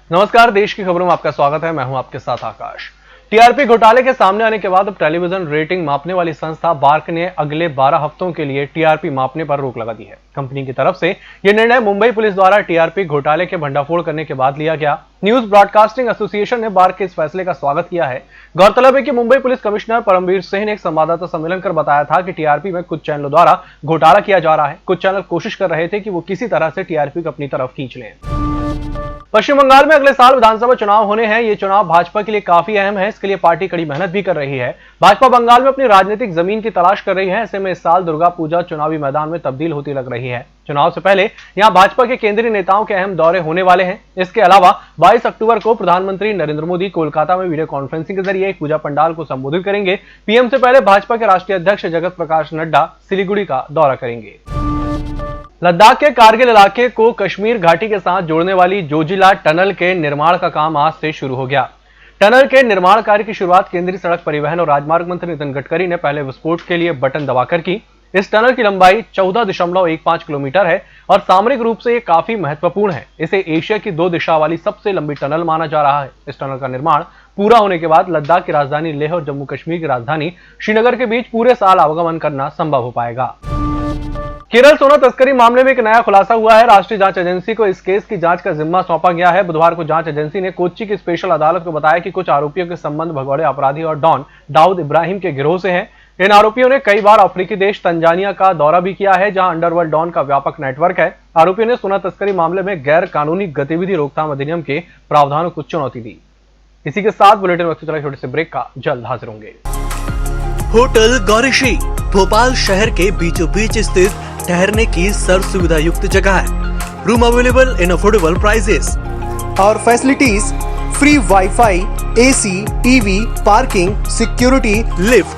नमस्कार, देश की खबरों में आपका स्वागत है। मैं हूं आपके साथ आकाश। टीआरपी घोटाले के सामने आने के बाद अब टेलीविजन रेटिंग मापने वाली संस्था बार्क ने अगले 12 हफ्तों के लिए टीआरपी मापने पर रोक लगा दी है। कंपनी की तरफ से यह निर्णय मुंबई पुलिस द्वारा टीआरपी घोटाले के भंडाफोड़ करने के बाद लिया गया। न्यूज ब्रॉडकास्टिंग एसोसिएशन ने बार्क के इस फैसले का स्वागत किया है। गौरतलब है कि मुंबई पुलिस कमिश्नर परमवीर सिंह ने एक संवाददाता सम्मेलन कर बताया था कि टीआरपी में कुछ चैनलों द्वारा घोटाला किया जा रहा है। कुछ चैनल कोशिश कर रहे थे कि वो किसी तरह से टीआरपी को अपनी तरफ खींच लें। पश्चिम बंगाल में अगले साल विधानसभा चुनाव होने हैं। ये चुनाव भाजपा के लिए काफी अहम है। इसके लिए पार्टी कड़ी मेहनत भी कर रही है। भाजपा बंगाल में अपनी राजनीतिक जमीन की तलाश कर रही है। ऐसे में इस साल दुर्गा पूजा चुनावी मैदान में तब्दील होती लग रही है। चुनाव से पहले यहां भाजपा के केंद्रीय नेताओं के अहम दौरे होने वाले हैं। इसके अलावा 22 अक्टूबर को प्रधानमंत्री नरेंद्र मोदी कोलकाता में वीडियो कॉन्फ्रेंसिंग के जरिए एक पूजा पंडाल को संबोधित करेंगे। पीएम से पहले भाजपा के राष्ट्रीय अध्यक्ष जगत प्रकाश नड्डा सिलीगुड़ी का दौरा करेंगे। लद्दाख के कारगिल इलाके को कश्मीर घाटी के साथ जोड़ने वाली जोजिला टनल के निर्माण का काम आज से शुरू हो गया। टनल के निर्माण कार्य की शुरुआत केंद्रीय सड़क परिवहन और राजमार्ग मंत्री नितिन गडकरी ने पहले विस्फोट के लिए बटन दबाकर की। इस टनल की लंबाई 14.15 किलोमीटर है और सामरिक रूप से ये काफी महत्वपूर्ण है। इसे एशिया की 2 दिशा वाली सबसे लंबी टनल माना जा रहा है। इस टनल का निर्माण पूरा होने के बाद लद्दाख की राजधानी लेह और जम्मू कश्मीर की राजधानी श्रीनगर के बीच पूरे साल आवागमन करना संभव हो पाएगा। केरल सोना तस्करी मामले में एक नया खुलासा हुआ है। राष्ट्रीय जांच एजेंसी को इस केस की जांच का जिम्मा सौंपा गया है। बुधवार को जांच एजेंसी ने कोच्चि की स्पेशल अदालत को बताया कि कुछ आरोपियों के संबंध भगोड़े अपराधी और डॉन दाऊद इब्राहिम के गिरोह से हैं। इन आरोपियों ने कई बार अफ्रीकी देश तंजानिया का दौरा भी किया है, जहां अंडरवर्ल्ड डॉन का व्यापक नेटवर्क है। आरोपियों ने सोना तस्करी मामले में गैर कानूनी गतिविधि रोकथाम अधिनियम के प्रावधानों को चुनौती दी। इसी के साथ बुलेटिन वक्त चला छोटे से ब्रेक का जल्द हाजिर होंगे। होटल गौरीश्री भोपाल शहर के बीचों बीच स्थित ठहरने की सर्व सुविधा युक्त जगह है। Room available in affordable prices और facilities free WiFi, AC, TV, parking, security, lift,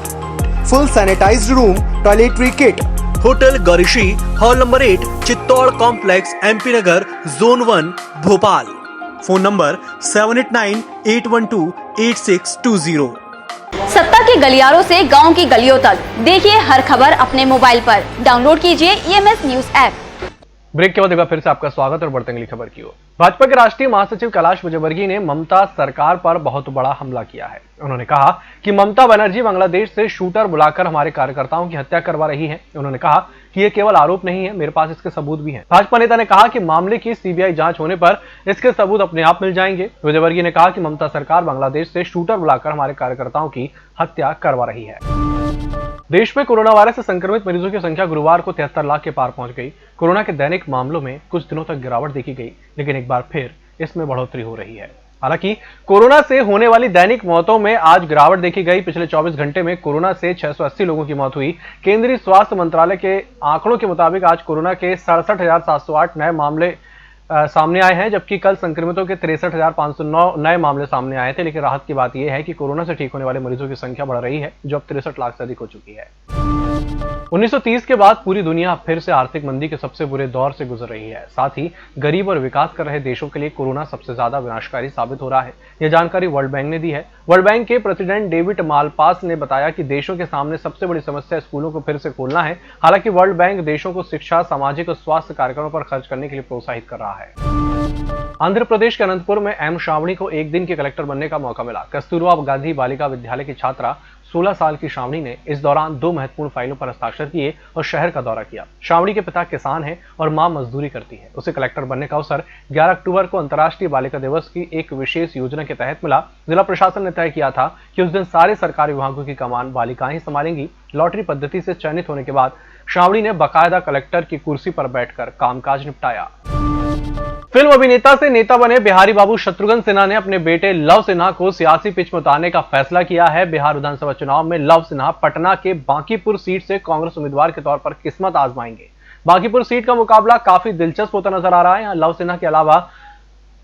full sanitized room, toiletry kit. Hotel Gaurishree, hall number 8, Chittor complex, MP Nagar, zone 1, Bhopal. Phone number 7898128620। सत्ता के गलियारों से गांव की गलियों तक देखिए हर खबर अपने मोबाइल पर। डाउनलोड कीजिए EMS न्यूज ऐप। ब्रेक के बाद एक बार फिर से आपका स्वागत और बढ़ते अगली खबर की ओर। भाजपा के राष्ट्रीय महासचिव कैलाश विजयवर्गीय ने ममता सरकार पर बहुत बड़ा हमला किया है। उन्होंने कहा कि ममता बनर्जी बांग्लादेश से शूटर बुलाकर हमारे कार्यकर्ताओं की हत्या करवा रही है। उन्होंने कहा कि यह केवल आरोप नहीं है, मेरे पास इसके सबूत भी हैं। भाजपा नेता ने कहा कि मामले की सीबीआई जांच होने पर इसके सबूत अपने आप मिल जाएंगे। विजयवर्गीय ने कहा कि ममता सरकार बांग्लादेश से शूटर बुलाकर हमारे कार्यकर्ताओं की हत्या करवा रही है। देश में कोरोना वायरस से संक्रमित मरीजों की संख्या गुरुवार को 73 लाख के पार पहुंच गई। कोरोना के दैनिक मामलों में कुछ दिनों तक गिरावट देखी गई, लेकिन एक बार फिर इसमें बढ़ोतरी हो रही है। हालांकि कोरोना से होने वाली दैनिक मौतों में आज गिरावट देखी गई। पिछले 24 घंटे में कोरोना से 680 लोगों की मौत हुई। केंद्रीय स्वास्थ्य मंत्रालय के आंकड़ों के मुताबिक आज कोरोना के 67,708 नए मामले सामने आए हैं, जबकि कल संक्रमितों के 63,509 नए मामले सामने आए थे। लेकिन राहत की बात यह है कि कोरोना से ठीक होने वाले मरीजों की संख्या बढ़ रही है, जो अब 63 लाख से अधिक हो चुकी है। 1930 के बाद पूरी दुनिया फिर से आर्थिक मंदी के सबसे बुरे दौर से गुजर रही है। साथ ही गरीब और विकास कर रहे देशों के लिए कोरोना सबसे ज्यादा विनाशकारी साबित हो रहा है। यह जानकारी वर्ल्ड बैंक ने दी है। वर्ल्ड बैंक के प्रेसिडेंट डेविड मालपास ने बताया कि देशों के सामने सबसे बड़ी समस्या स्कूलों को फिर से खोलना है। हालांकि वर्ल्ड बैंक देशों को शिक्षा, सामाजिक और स्वास्थ्य कार्यक्रमों पर खर्च करने के लिए प्रोत्साहित कर रहा है। आंध्र प्रदेश के अनंतपुर में एम श्रावणी को एक दिन के कलेक्टर बनने का मौका मिला। कस्तूरबा गांधी बालिका विद्यालय की छात्रा 16 साल की श्रावणी ने इस दौरान 2 महत्वपूर्ण फाइलों पर हस्ताक्षर किए और शहर का दौरा किया। श्रावणी के पिता किसान हैं और मां मजदूरी करती है। उसे कलेक्टर बनने का अवसर 11 अक्टूबर को अंतर्राष्ट्रीय बालिका दिवस की एक विशेष योजना के तहत मिला। जिला प्रशासन ने तय किया था कि उस दिन सारे सरकारी विभागों की कमान बालिकाएं ही संभालेंगी। लॉटरी पद्धति से चयनित होने के बाद श्रावणी ने बाकायदा कलेक्टर की कुर्सी पर बैठकर कामकाज निपटाया। फिल्म अभिनेता से नेता बने बिहारी बाबू शत्रुघ्न सिन्हा ने अपने बेटे लव सिन्हा को सियासी पिच में उतारने का फैसला किया है। बिहार विधानसभा चुनाव में लव सिन्हा पटना के बांकीपुर सीट से कांग्रेस उम्मीदवार के तौर पर किस्मत आजमाएंगे। बांकीपुर सीट का मुकाबला काफी दिलचस्प होता नजर आ रहा है। यहाँ लव सिन्हा के अलावा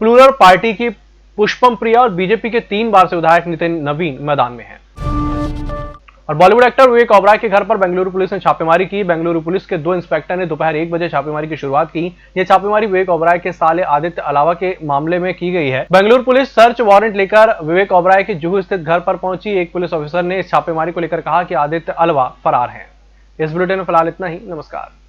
प्लूरल पार्टी की पुष्पम प्रिया और बीजेपी के 3 बार से विधायक नितिन नवीन मैदान में हैं। और बॉलीवुड एक्टर विवेक ओबराय के घर पर बेंगलुरु पुलिस ने छापेमारी की। बेंगलुरु पुलिस के 2 इंस्पेक्टर ने दोपहर 1 बजे छापेमारी की शुरुआत की। यह छापेमारी विवेक ओबराय के साले आदित्य अलावा के मामले में की गई है। बेंगलुरु पुलिस सर्च वारंट लेकर विवेक ओबराय के जुहू स्थित घर पर पहुंची। एक पुलिस ऑफिसर ने इस छापेमारी को लेकर कहा कि आदित्य अलावा फरार हैं। इस बुलेटिन में फिलहाल इतना ही। नमस्कार।